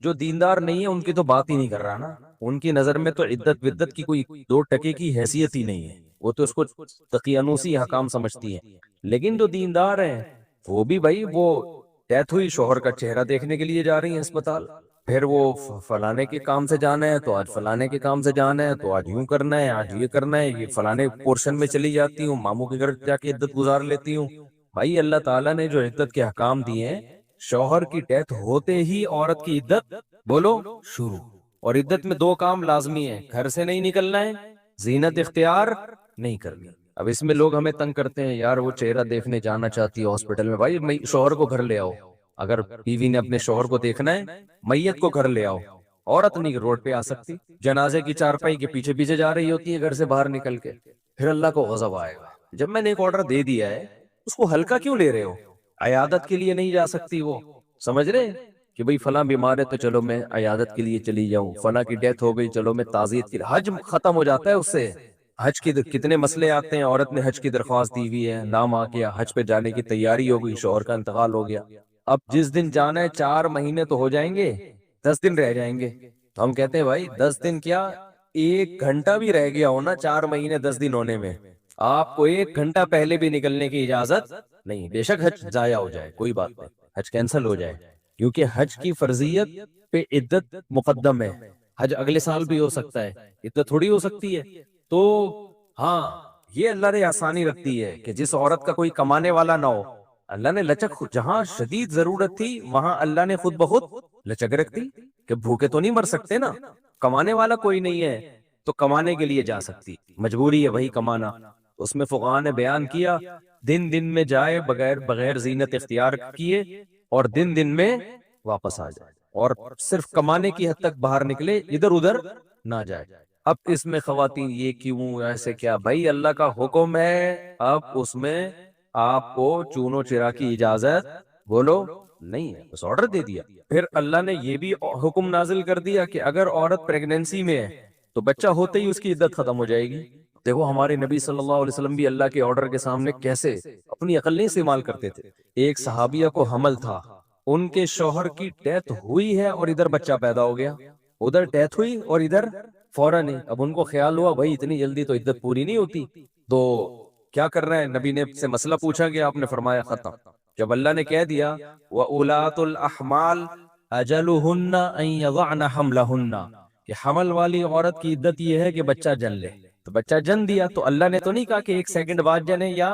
جو دیندار نہیں ہے ان کی تو بات ہی نہیں کر رہا نا، ان کی نظر میں تو عدت ودت کی کوئی 2 ٹکے کی حیثیت ہی نہیں ہے، وہ تو اس کو تقیانوسی حکام سمجھتی ہے۔ لیکن جو دیندار ہیں وہ بھی بھائی، وہ ڈیتھ ہوئی، شوہر کا چہرہ دیکھنے کے لیے جا رہی ہیں اسپتال، پھر وہ فلانے کے کام سے جانا ہے تو آج فلانے کے کام سے جانا ہے، تو آج یوں کرنا ہے، آج یہ کرنا ہے، یہ فلانے پورشن میں چلی جاتی ہوں، ماموں کے گھر جا کے عدت گزار لیتی ہوں۔ بھائی اللہ تعالیٰ نے جو عدت کے حکام دیے ہیں، شوہر کی ڈیتھ ہوتے ہی عورت کی عدت بولو شروع، اور عدت میں 2 کام لازمی ہیں، گھر سے نہیں نکلنا ہے، زینت اختیار نہیں کرنی۔ اب اس میں لوگ ہمیں تنگ کرتے ہیں، یار وہ چہرہ دیکھنے جانا چاہتی ہے ہاسپٹل میں، بھائی شوہر کو گھر لے آؤ، اگر بیوی نے اپنے شوہر کو دیکھنا ہے میت کو گھر لے آؤ، عورت نہیں روڈ پہ آ سکتی، جنازے کی چارپائی کے پیچھے پیچھے جا رہی ہوتی ہے گھر سے باہر نکل کے، پھر اللہ کو غضب آئے گا۔ جب میں نے ایک آرڈر دے دیا ہے اس کو ہلکا کیوں لے رہے ہو؟ عیادت کے لیے نہیں جا سکتی وہ، سمجھ رہے کہ بھئی فلاں بیمار ہے تو چلو میں عیادت کے لیے چلی جاؤں، فلاں کی ڈیتھ ہو گئی چلو میں تعزیت کے لیے، حج ختم ہو جاتا ہے اس سے۔ حج کی کتنے مسئلے آتے ہیں، عورت نے حج کی درخواست دی ہوئی ہے، نام آ گیا، حج پہ جانے کی تیاری ہو گئی، شوہر کا انتقال ہو گیا، اب جس دن جانا ہے 4 مہینے تو ہو جائیں گے، 10 دن رہ جائیں گے، تو ہم کہتے ہیں بھائی 10 دن کیا، 1 گھنٹہ بھی رہ گیا ہو نا 4 مہینے 10 دن ہونے میں، آپ کو 1 گھنٹہ پہلے بھی نکلنے کی اجازت نہیں، بے شک حج ضائع ہو جائے کوئی بات نہیں، حج کینسل ہو جائے، کیونکہ حج کی فرضیت پہ عدت مقدم ہے، حج اگلے سال بھی ہو سکتا ہے، عدت تھوڑی ہو سکتی ہے۔ تو ہاں، یہ اللہ نے آسانی رکھتی ہے کہ جس عورت کا کوئی کمانے والا نہ ہو، اللہ نے لچک، جہاں شدید ضرورت تھی وہاں اللہ نے خود بخود لچک رکھ دی، کہ بھوکے تو نہیں مر سکتے نا، کمانے والا کوئی نہیں ہے تو کمانے کے لیے جا سکتی، مجبوری ہے وہی کمانا۔ اس میں فقہاء نے بیان کیا، دن دن میں جائے بغیر زینت اختیار کیے، اور دن دن میں واپس آ جائے، اور صرف کمانے کی حد تک باہر نکلے، ادھر ادھر نہ جائے۔ اب اس میں خواتین یہ کیوں ایسے کیا، بھائی اللہ کا حکم ہے، اب اس میں آپ کو چونو چرا کی اجازت بولو نہیں ہے، بس آرڈر دے دیا۔ پھر اللہ نے یہ بھی حکم نازل کر دیا کہ اگر عورت پریگننسی میں ہے تو بچہ ہوتے ہی اس کی عدت ختم ہو جائے گی۔ دیکھو ہمارے نبی صلی اللہ علیہ وسلم بھی اللہ کے آرڈر کے سامنے کیسے اپنی عقل نہیں استعمال کرتے تھے۔ ایک صحابیہ کو حمل تھا، ان کے شوہر کی ڈیتھ ہوئی ہے اور ادھر بچہ پیدا ہو گیا، ادھر ڈیتھ ہوئی اور ادھر فوراً ہی، اب ان کو خیال ہوا بھائی اتنی جلدی تو عدت پوری نہیں ہوتی، تو کیا کر رہے ہیں، نبی نے سے مسئلہ پوچھا گیا، آپ نے فرمایا ختم۔ جب اللہ نے کہہ دیا وَأُولَاتُ الْأَحْمَالِ أَجَلُهُنَّ أَن يَضَعْنَ حَمْلَهُنَّ، کہ حمل والی عورت کی عدت یہ ہے کہ بچہ جن لے، تو بچہ جن دیا تو اللہ نے تو نہیں کہا کہ 1 سیکنڈ بعد جنے یا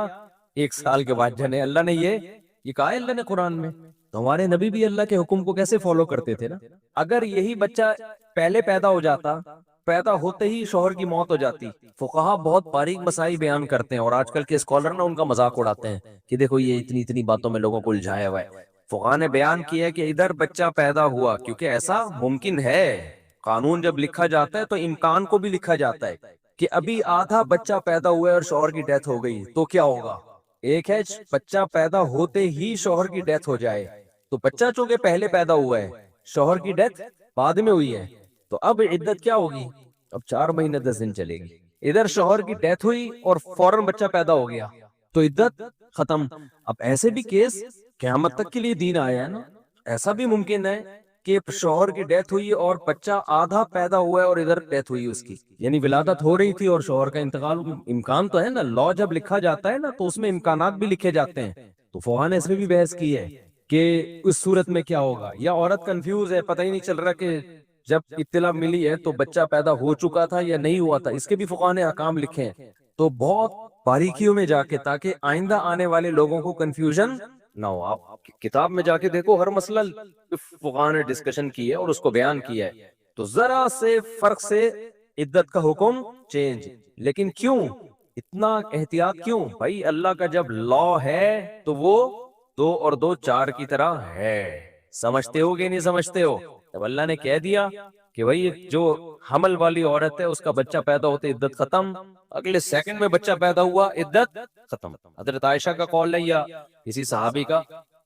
1 سال کے بعد جنے، اللہ نے یہ کہا ہے اللہ نے قرآن میں، تو ہمارے نبی بھی اللہ کے حکم کو کیسے فالو کرتے تھے نا۔ اگر یہی بچہ پہلے پیدا ہو جاتا، پیدا ہوتے ہی شوہر کی موت ہو جاتی، فقہا بہت باریک مسائل بیان کرتے ہیں، اور آج کل کے اسکالر نا ان کا مذاق اڑاتے ہیں کہ دیکھو یہ اتنی باتوں میں لوگوں کو الجھایا ہوا ہے۔ فقہا نے بیان کیا ہے کہ ادھر بچہ پیدا ہوا، کیونکہ ایسا ممکن ہے، قانون جب لکھا جاتا ہے تو امکان کو بھی لکھا جاتا ہے کہ ابھی آدھا بچہ پیدا ہوا ہے اور شوہر کی ڈیتھ ہو گئی تو کیا ہوگا۔ ایک ہے بچہ پیدا ہوتے ہی شوہر کی ڈیتھ ہو جائے، تو بچہ چونکہ پہلے پیدا ہوا ہے، شوہر کی ڈیتھ بعد میں ہوئی ہے، تو اب عدت کیا ہوگی، اب 4 مہینے 10 دن چلے گی۔ ادھر شوہر کی ڈیتھ ہوئی اور فوراً بچہ پیدا ہو گیا تو عدت ختم۔ اب ایسے بھی کیس قیامت تک کے لیے دین آیا ہے نا، ایسا بھی ممکن ہے کہ شوہر کی ڈیتھ ہوئی اور بچہ آدھا پیدا ہوا ہے اور ادھر ڈیتھ ہوئی اس کی، یعنی ولادت ہو رہی تھی اور شوہر کا انتقال، امکان تو ہے نا، لا جب لکھا جاتا ہے نا تو اس میں امکانات بھی لکھے جاتے ہیں، تو فقہا نے اس میں بھی بحث کی ہے کہ اس صورت میں کیا ہوگا، یا عورت کنفیوز ہے، پتہ ہی نہیں چل رہا کہ جب اطلاع ملی ہے تو بچہ پیدا ہو چکا تھا یا نہیں ہوا تھا، اس کے بھی فقہا نے احکام لکھے ہیں، تو بہت باریکیوں میں جا کے، تاکہ آئندہ آنے والے لوگوں کو کنفیوژن نہ ہو۔ آپ کتاب میں جا کے دیکھو، ہر مسئلہ فقہا نے ڈسکشن کی ہے اور اس کو بیان کیا ہے، تو ذرا سے فرق سے عدت کا حکم چینج، لیکن کیوں اتنا احتیاط کیوں؟ بھائی اللہ کا جب لا ہے تو وہ 2 اور 2 4 کی طرح ہے، سمجھتے ہو کہ نہیں سمجھتے ہو؟ جب اللہ نے کہہ دیا کہ بھائی جو حمل والی عورت ہے اس کا بچہ پیدا ہوتے عدت ختم، اگلے سیکنڈ میں بچہ پیدا ہوا عدت ختم۔ حضرت عائشہ کا قول ہے یا کسی صحابی کا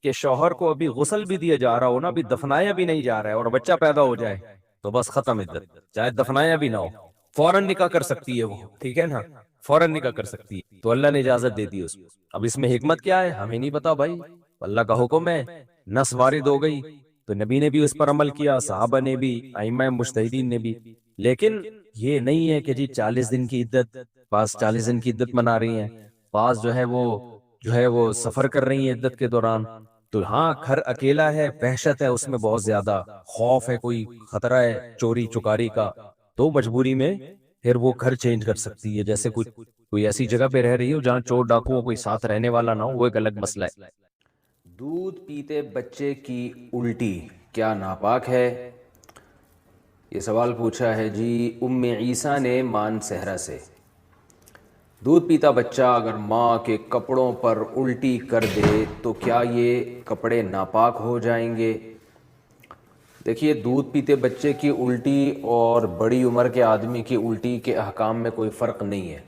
کہ شوہر کو ابھی غسل بھی دیا جا رہا ہو نا، ابھی دفنایا بھی نہیں جا رہا ہے اور بچہ پیدا ہو جائے تو بس ختم عدت، چاہے دفنایا بھی نہ ہو، فوراً نکاح کر سکتی ہے وہ، ٹھیک ہے نا، فوراً نکاح کر سکتی ہے، تو اللہ نے اجازت دے دی اس کو۔ اب اس میں حکمت کیا ہے ہمیں نہیں پتا بھائی، اللہ کا حکم ہے، نس وارد ہو گئی، تو نبی نے بھی اس پر عمل کیا، صحابہ نے بھی، ائمہ مجتہدین نے بھی. لیکن یہ نہیں ہے کہ جی 40 دن کی عدت، بعض 40 دن کی عدت منا رہی ہیں، بعض جو ہے وہ سفر کر رہی ہیں عدت کے دوران. تو ہاں گھر اکیلا ہے، وحشت ہے اس میں بہت زیادہ، خوف ہے، کوئی خطرہ ہے چوری چکاری کا، تو مجبوری میں پھر وہ گھر چینج کر سکتی ہے. جیسے کوئی ایسی جگہ پہ رہ رہی ہو جہاں چور ڈاکو کوئی ساتھ رہنے والا نہ ہو، وہ ایک الگ مسئلہ ہے. دودھ پیتے بچے کی الٹی کیا ناپاک ہے؟ یہ سوال پوچھا ہے جی ام عیسیٰ نے مان صحرا سے. دودھ پیتا بچہ اگر ماں کے کپڑوں پر الٹی کر دے تو کیا یہ کپڑے ناپاک ہو جائیں گے؟ دیکھیے، دودھ پیتے بچے کی الٹی اور بڑی عمر کے آدمی کی الٹی کے احکام میں کوئی فرق نہیں ہے.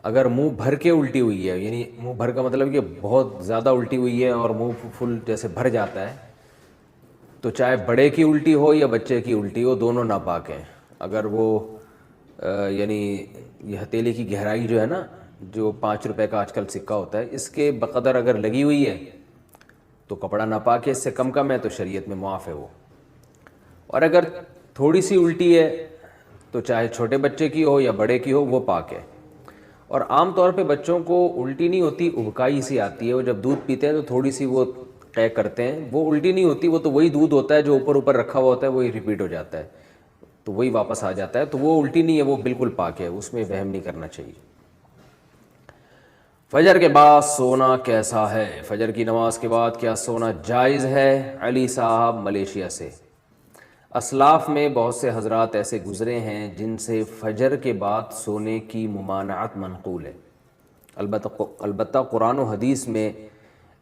اگر منہ بھر کے الٹی ہوئی ہے، یعنی منہ بھر کا مطلب کہ بہت زیادہ الٹی ہوئی ہے اور منہ فل جیسے بھر جاتا ہے، تو چاہے بڑے کی الٹی ہو یا بچے کی الٹی ہو، دونوں ناپاک ہیں. اگر وہ یعنی یہ ہتھیلی کی گہرائی جو ہے نا، جو 5 روپے کا آج کل سکہ ہوتا ہے، اس کے بقدر اگر لگی ہوئی ہے تو کپڑا ناپاک ہے. اس سے کم ہے تو شریعت میں معاف ہے وہ. اور اگر تھوڑی سی الٹی ہے تو چاہے چھوٹے بچے کی ہو یا بڑے کی ہو، وہ پاک ہے. اور عام طور پہ بچوں کو الٹی نہیں ہوتی، ابکائی سی آتی ہے. وہ جب دودھ پیتے ہیں تو تھوڑی سی وہ قے کرتے ہیں، وہ الٹی نہیں ہوتی، وہ تو وہی دودھ ہوتا ہے جو اوپر رکھا ہوا ہوتا ہے، وہی ریپیٹ ہو جاتا ہے، تو وہی واپس آ جاتا ہے. تو وہ الٹی نہیں ہے، وہ بالکل پاک ہے، اس میں وہم نہیں کرنا چاہیے. فجر کے بعد سونا کیسا ہے؟ فجر کی نماز کے بعد کیا سونا جائز ہے؟ علی صاحب ملیشیا سے. اسلاف میں بہت سے حضرات ایسے گزرے ہیں جن سے فجر کے بعد سونے کی ممانعت منقول ہے. البتہ قرآن و حدیث میں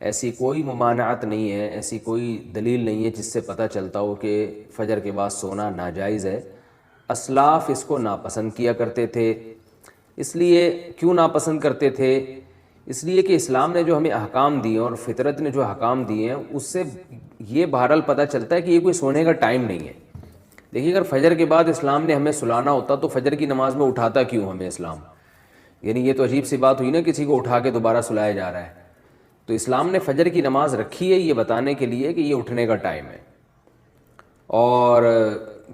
ایسی کوئی ممانعت نہیں ہے، ایسی کوئی دلیل نہیں ہے جس سے پتہ چلتا ہو کہ فجر کے بعد سونا ناجائز ہے. اسلاف اس کو ناپسند کیا کرتے تھے. اس لیے کیوں ناپسند کرتے تھے؟ اس لیے کہ اسلام نے جو ہمیں احکام دیے اور فطرت نے جو احکام دیے ہیں، اس سے یہ بہرحال پتہ چلتا ہے کہ یہ کوئی سونے کا ٹائم نہیں ہے. دیکھیے، اگر فجر کے بعد اسلام نے ہمیں سلانا ہوتا تو فجر کی نماز میں اٹھاتا کیوں ہمیں اسلام؟ یعنی یہ تو عجیب سی بات ہوئی نا، کسی کو اٹھا کے دوبارہ سلایا جا رہا ہے. تو اسلام نے فجر کی نماز رکھی ہے یہ بتانے کے لیے کہ یہ اٹھنے کا ٹائم ہے. اور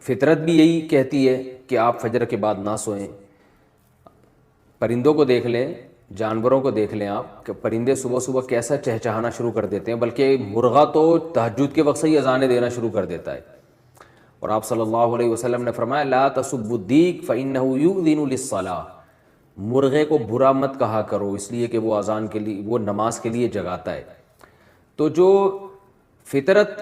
فطرت بھی یہی کہتی ہے کہ آپ فجر کے بعد نہ سوئیں. پرندوں کو دیکھ لیں، جانوروں کو دیکھ لیں آپ، کہ پرندے صبح صبح کیسا چہچہانا شروع کر دیتے ہیں. بلکہ مرغا تو تہجد کے وقت سے ہی اذانیں دینا شروع کر دیتا ہے. اور آپ صلی اللہ علیہ وسلم نے فرمایا لا تسبوا الدیک فإنہ یؤذن للصلاۃ. مرغے کو برا مت کہا کرو، اس لیے کہ وہ اذان کے لیے، وہ نماز کے لیے جگاتا ہے. تو جو فطرت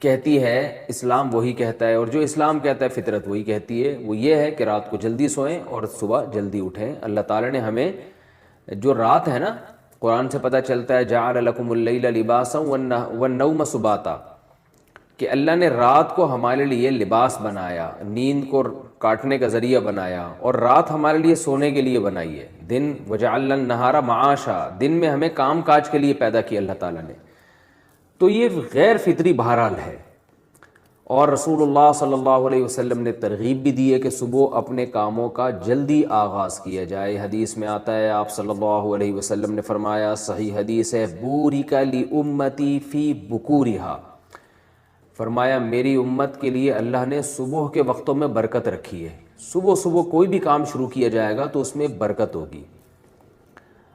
کہتی ہے اسلام وہی کہتا ہے، اور جو اسلام کہتا ہے فطرت وہی کہتی ہے. وہ یہ ہے کہ رات کو جلدی سوئیں اور صبح جلدی اٹھیں. اللہ تعالیٰ نے ہمیں جو رات ہے نا، قرآن سے پتہ چلتا ہے جعل لکم اللیل لباسا والنوم سباتا، کہ اللہ نے رات کو ہمارے لیے لباس بنایا، نیند کو کاٹنے کا ذریعہ بنایا، اور رات ہمارے لیے سونے کے لیے بنائی ہے. دن وجعلنا النہار معاشا، دن میں ہمیں کام کاج کے لیے پیدا کیا اللہ تعالیٰ نے. تو یہ غیر فطری بہرحال ہے. اور رسول اللہ صلی اللہ علیہ وسلم نے ترغیب بھی دی ہے کہ صبح اپنے کاموں کا جلدی آغاز کیا جائے. حدیث میں آتا ہے، آپ صلی اللہ علیہ وسلم نے فرمایا، صحیح حدیث ہے، بورک لامتی فی بکورہا، فرمایا میری امت کے لیے اللہ نے صبح کے وقتوں میں برکت رکھی ہے. صبح کوئی بھی کام شروع کیا جائے گا تو اس میں برکت ہوگی.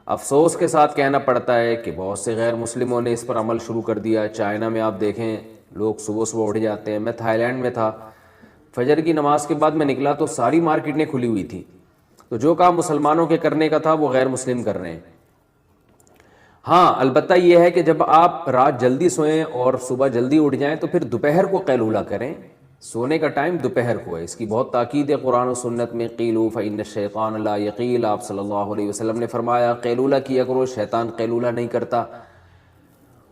افسوس کے ساتھ کہنا پڑتا ہے کہ بہت سے غیر مسلموں نے اس پر عمل شروع کر دیا. چائنا میں آپ دیکھیں لوگ صبح اٹھ جاتے ہیں. میں تھائی لینڈ میں تھا، فجر کی نماز کے بعد میں نکلا تو ساری مارکیٹیں کھلی ہوئی تھیں. تو جو کام مسلمانوں کے کرنے کا تھا وہ غیر مسلم کر رہے ہیں. ہاں البتہ یہ ہے کہ جب آپ رات جلدی سوئیں اور صبح جلدی اٹھ جائیں تو پھر دوپہر کو قیلولہ کریں. سونے کا ٹائم دوپہر کو ہے، اس کی بہت تاکید ہے قرآن و سنت میں. قیلوا فإن الشیطان لا یقیل، آپ صلی اللہ علیہ وسلم نے فرمایا قیلولہ کیا کرو، شیطان قیلولہ نہیں کرتا.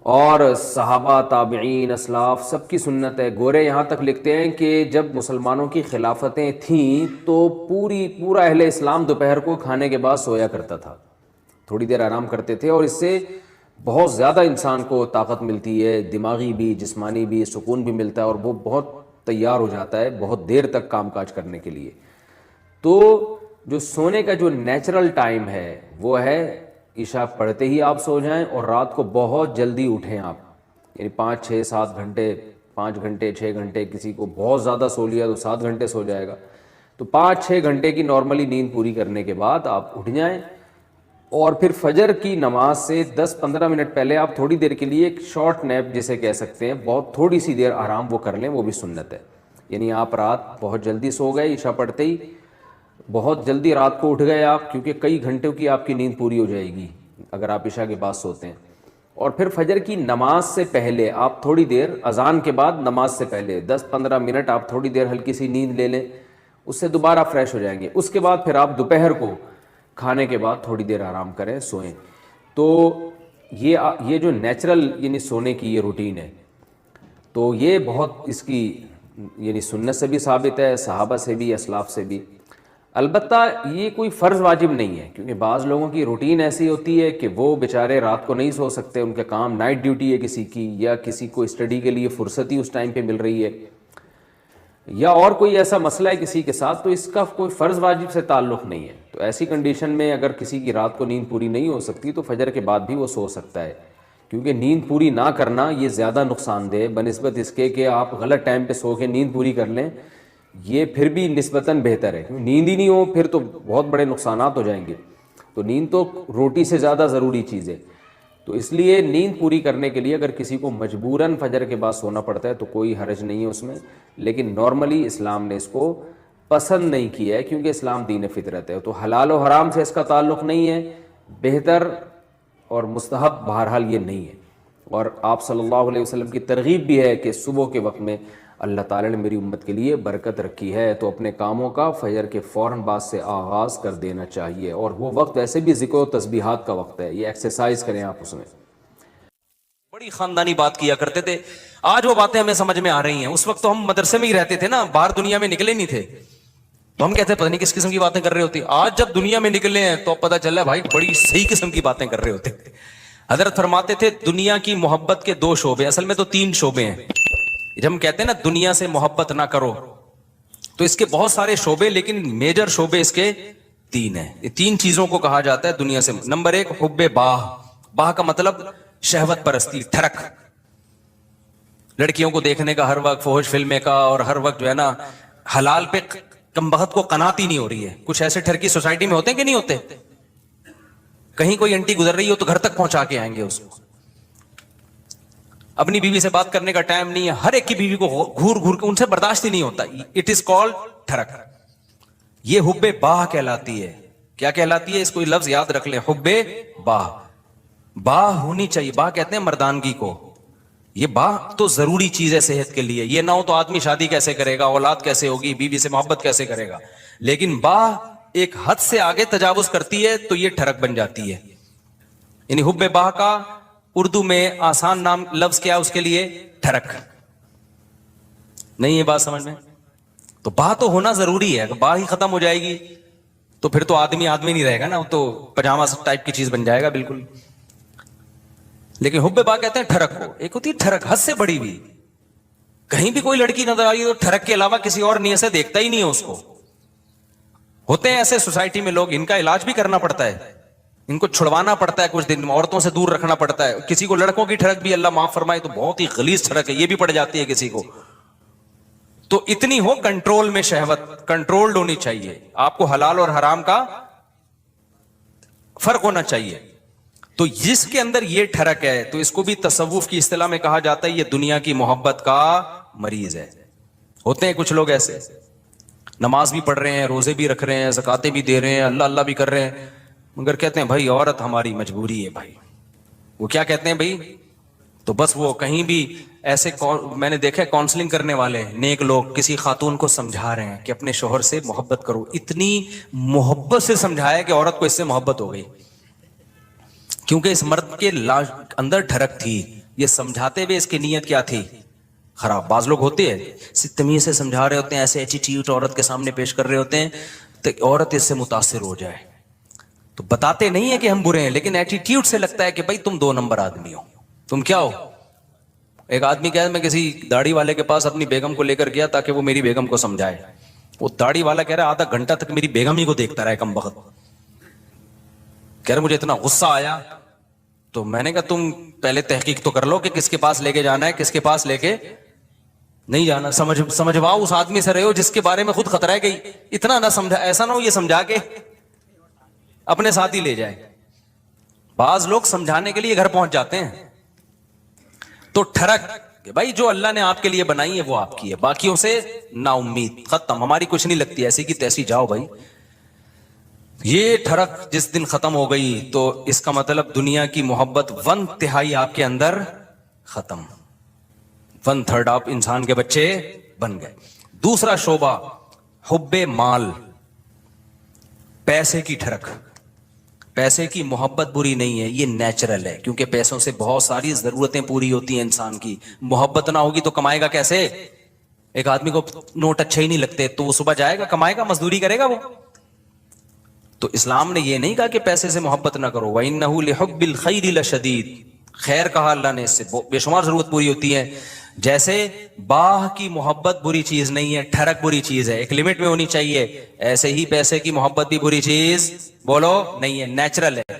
اور صحابہ، تابعین، اسلاف سب کی سنت ہے. گورے یہاں تک لکھتے ہیں کہ جب مسلمانوں کی خلافتیں تھیں تو پورا اہل اسلام دوپہر کو کھانے کے بعد سویا کرتا تھا، تھوڑی دیر آرام کرتے تھے، اور اس سے بہت زیادہ انسان کو طاقت ملتی ہے، دماغی بھی جسمانی بھی سکون بھی ملتا ہے، اور وہ بہت تیار ہو جاتا ہے بہت دیر تک کام کاج کرنے کے لیے. تو جو سونے کا جو نیچرل ٹائم ہے وہ ہے عشاء پڑھتے ہی آپ سو جائیں اور رات کو بہت جلدی اٹھیں آپ. یعنی 5-6-7 گھنٹے 5 گھنٹے 6 گھنٹے، کسی کو بہت زیادہ سو لیا تو 7 گھنٹے سو جائے گا. تو 5-6 گھنٹے کی نارملی نیند پوری کرنے کے بعد آپ اٹھ جائیں، اور پھر فجر کی نماز سے 10-15 منٹ پہلے آپ تھوڑی دیر کے لیے ایک شارٹ نیپ جسے کہہ سکتے ہیں، بہت تھوڑی سی دیر آرام وہ کر لیں، وہ بھی سنت ہے. یعنی آپ رات بہت جلدی سو گئے، عشاء پڑھتے ہی بہت جلدی رات کو اٹھ گئے آپ، کیونکہ کئی گھنٹوں کی آپ کی نیند پوری ہو جائے گی اگر آپ عشاء کے بعد سوتے ہیں. اور پھر فجر کی نماز سے پہلے آپ تھوڑی دیر، اذان کے بعد نماز سے پہلے 10-15 منٹ آپ تھوڑی دیر ہلکی سی نیند لے لیں، اس سے دوبارہ فریش ہو جائیں گے. اس کے بعد پھر آپ دوپہر کو کھانے کے بعد تھوڑی دیر آرام کریں، سوئیں. تو یہ جو نیچرل یعنی سونے کی یہ روٹین ہے، تو یہ بہت اس کی یعنی سنت سے بھی ثابت ہے، صحابہ سے بھی، اسلاف سے بھی. البتہ یہ کوئی فرض واجب نہیں ہے، کیونکہ بعض لوگوں کی روٹین ایسی ہوتی ہے کہ وہ بیچارے رات کو نہیں سو سکتے، ان کے کام نائٹ ڈیوٹی ہے کسی کی، یا کسی کو اسٹڈی کے لیے فرصت ہی اس ٹائم پہ مل رہی ہے، یا اور کوئی ایسا مسئلہ ہے کسی کے ساتھ، تو اس کا کوئی فرض واجب سے تعلق نہیں ہے. تو ایسی کنڈیشن میں اگر کسی کی رات کو نیند پوری نہیں ہو سکتی تو فجر کے بعد بھی وہ سو سکتا ہے، کیونکہ نیند پوری نہ کرنا یہ زیادہ نقصان دہ بنسبت اس کے کہ آپ غلط ٹائم پہ سو کے نیند پوری کر لیں. یہ پھر بھی نسبتاً بہتر ہے، نیند ہی نہیں ہو پھر تو بہت بڑے نقصانات ہو جائیں گے. تو نیند تو روٹی سے زیادہ ضروری چیز ہے. تو اس لیے نیند پوری کرنے کے لیے اگر کسی کو مجبوراً فجر کے بعد سونا پڑتا ہے تو کوئی حرج نہیں ہے اس میں، لیکن نارملی اسلام نے اس کو پسند نہیں کیا ہے، کیونکہ اسلام دین فطرت ہے. تو حلال و حرام سے اس کا تعلق نہیں ہے، بہتر اور مستحب بہرحال یہ نہیں ہے. اور آپ صلی اللہ علیہ وسلم کی ترغیب بھی ہے کہ صبح کے وقت میں اللہ تعالیٰ نے میری امت کے لیے برکت رکھی ہے، تو اپنے کاموں کا فجر کے فوراً بعد سے آغاز کر دینا چاہیے. اور وہ وقت ویسے بھی ذکر و تسبیحات کا وقت ہے، یہ ایکسرسائز کریں آپ اس میں. بڑی خاندانی بات کیا کرتے تھے، آج وہ باتیں ہمیں سمجھ میں آ رہی ہیں. اس وقت تو ہم مدرسے میں ہی رہتے تھے نا، باہر دنیا میں نکلے نہیں تھے، تو ہم کہتے ہیں پتہ نہیں کس قسم کی باتیں کر رہے ہوتے. آج جب دنیا میں نکلے ہیں تو پتہ چلا بھائی بڑی صحیح قسم کی باتیں کر رہے ہوتے. حضرت فرماتے تھے دنیا کی محبت کے 2 شعبے، اصل میں تو 3 شعبے ہیں. جب ہم کہتے ہیں نا دنیا سے محبت نہ کرو، تو اس کے بہت سارے شعبے، لیکن میجر شعبے اس کے 3 ہیں. یہ 3 چیزوں کو کہا جاتا ہے دنیا سے. نمبر 1 حب باہ. باہ کا مطلب شہوت پرستی، ٹھرک. لڑکیوں کو دیکھنے کا ہر وقت، فحش فلمیں کا، اور ہر وقت جو ہے نا حلال پہ کم بخت کو قناعت ہی نہیں ہو رہی ہے. کچھ ایسے ٹھرکی سوسائٹی میں ہوتے ہیں کہ نہیں ہوتے؟ کہیں کوئی انٹی گزر رہی ہو تو گھر تک پہنچا کے آئیں گے اس کو. اپنی بیوی سے بات کرنے کا ٹائم نہیں ہے، ہر ایک کی بیوی کو گھور گھور کے ان سے برداشت ہی نہیں ہوتا. اٹ از کالڈ ٹھرک. یہ حب باہ کہلاتی ہے. کیا کہلاتی ہے؟ اس کو لفظ یاد رکھ لیں، حب باہ. باہ ہونی چاہیے. باہ کہتے ہیں مردانگی کو. یہ باہ تو ضروری چیز ہے صحت کے لیے. یہ نہ ہو تو آدمی شادی کیسے کرے گا، اولاد کیسے ہوگی، بیوی سے محبت کیسے کرے گا. لیکن باہ ایک حد سے آگے تجاوز کرتی ہے تو یہ ٹھرک بن جاتی ہے. یعنی حب باہ کا اردو میں آسان نام لفظ کیا اس کے لیے؟ ٹھرک. نہیں یہ بات سمجھ میں؟ تو باہ تو ہونا ضروری ہے. اگر باہ ہی ختم ہو جائے گی تو پھر تو آدمی نہیں رہے گا نا، وہ تو پجامہ ٹائپ کی چیز بن جائے گا بالکل. لیکن حب باہ کہتے ہیں ٹھرک کو. ایک ہوتی ہے ٹھرک حد سے بڑی بھی. کہیں بھی کوئی لڑکی نظر آئی تو ٹھرک کے علاوہ کسی اور نیت سے دیکھتا ہی نہیں ہے اس کو. ہوتے ہیں ایسے سوسائٹی میں لوگ، ان کا علاج بھی کرنا پڑتا ہے، ان کو چھڑوانا پڑتا ہے، کچھ دن عورتوں سے دور رکھنا پڑتا ہے. کسی کو لڑکوں کی ٹھڑک بھی اللہ معاف فرمائے تو بہت ہی غلیظ ٹھڑک ہے، یہ بھی پڑ جاتی ہے کسی کو. تو اتنی ہو کنٹرول میں، شہوت کنٹرولڈ ہونی چاہیے. آپ کو حلال اور حرام کا فرق ہونا چاہیے. تو جس کے اندر یہ ٹھڑک ہے تو اس کو بھی تصوف کی اصطلاح میں کہا جاتا ہے یہ دنیا کی محبت کا مریض ہے. ہوتے ہیں کچھ لوگ ایسے، نماز بھی پڑھ رہے ہیں، روزے بھی رکھ رہے ہیں، زکاتیں بھی دے رہے ہیں، اللہ اللہ بھی کر رہے ہیں، مگر کہتے ہیں بھائی عورت ہماری مجبوری ہے. بھائی وہ کیا کہتے ہیں بھائی؟ تو بس وہ کہیں بھی ایسے، میں نے دیکھا کاؤنسلنگ کرنے والے نیک لوگ کسی خاتون کو سمجھا رہے ہیں کہ اپنے شوہر سے محبت کرو. اتنی محبت سے سمجھایا کہ عورت کو اس سے محبت ہو گئی، کیونکہ اس مرد کے اندر ٹھڑک تھی. یہ سمجھاتے ہوئے اس کی نیت کیا تھی؟ خراب. بعض لوگ ہوتے ہیں تمیز سے سمجھا رہے ہوتے ہیں، ایسے ایٹیٹیوڈ عورت کے سامنے پیش کر رہے ہوتے ہیں تو عورت اس سے متاثر ہو جائے. تو بتاتے نہیں ہیں کہ ہم برے ہیں، لیکن ایٹیٹیوڈ سے لگتا ہے کہ بھائی تم 2 نمبر آدمی ہو، تم کیا ہو. ایک آدمی کہا میں کسی داڑھی والے کے پاس اپنی بیگم کو لے کر گیا تاکہ وہ میری بیگم کو سمجھائے. وہ داڑھی والا کہہ رہا ہے آدھا گھنٹہ تک میری بیگم ہی کو دیکھتا رہا کم بخت. کہہ رہے مجھے اتنا غصہ آیا تو میں نے کہا تم پہلے تحقیق تو کر لو کہ کس کے پاس لے کے جانا ہے, کس کے پاس لے کے نہیں جانا. سمجھواؤ اس آدمی سے رہے ہو جس کے بارے میں خود خطرہ ہے کہ اتنا نہ سمجھا, ایسا نہ ہو یہ سمجھا کے اپنے ساتھ ہی لے جائے. بعض لوگ سمجھانے کے لیے گھر پہنچ جاتے ہیں. تو ٹھڑک کہ بھائی جو اللہ نے آپ کے لیے بنائی ہے وہ آپ کی ہے, باقیوں سے نا امید, ختم, ہماری کچھ نہیں لگتی, ایسی کی تیسی جاؤ بھائی. یہ ٹھڑک جس دن ختم ہو گئی تو اس کا مطلب دنیا کی محبت 1/3 آپ کے اندر ختم, 1/3 آپ انسان کے بچے بن گئے. دوسرا شعبہ حب مال, پیسے کی ٹھڑک. پیسے کی محبت بری نہیں ہے, یہ نیچرل ہے, کیونکہ پیسوں سے بہت ساری ضرورتیں پوری ہوتی ہیں انسان کی. محبت نہ ہوگی تو کمائے گا کیسے؟ ایک آدمی کو نوٹ اچھے ہی نہیں لگتے تو وہ صبح جائے گا کمائے گا, مزدوری کرے گا وہ؟ تو اسلام نے یہ نہیں کہا کہ پیسے سے محبت نہ کرو, وَإِنَّهُ لِحُبِّ الْخَيْرِ لَشَدِيدٌ, خیر کہا اللہ نے, اس سے بے شمار ضرورت پوری ہوتی ہے. جیسے باہ کی محبت بری چیز نہیں ہے, ٹھڑک بری چیز ہے, ایک لمٹ میں ہونی چاہیے, ایسے ہی پیسے کی محبت بھی بری چیز بولو نہیں ہے, نیچرل ہے.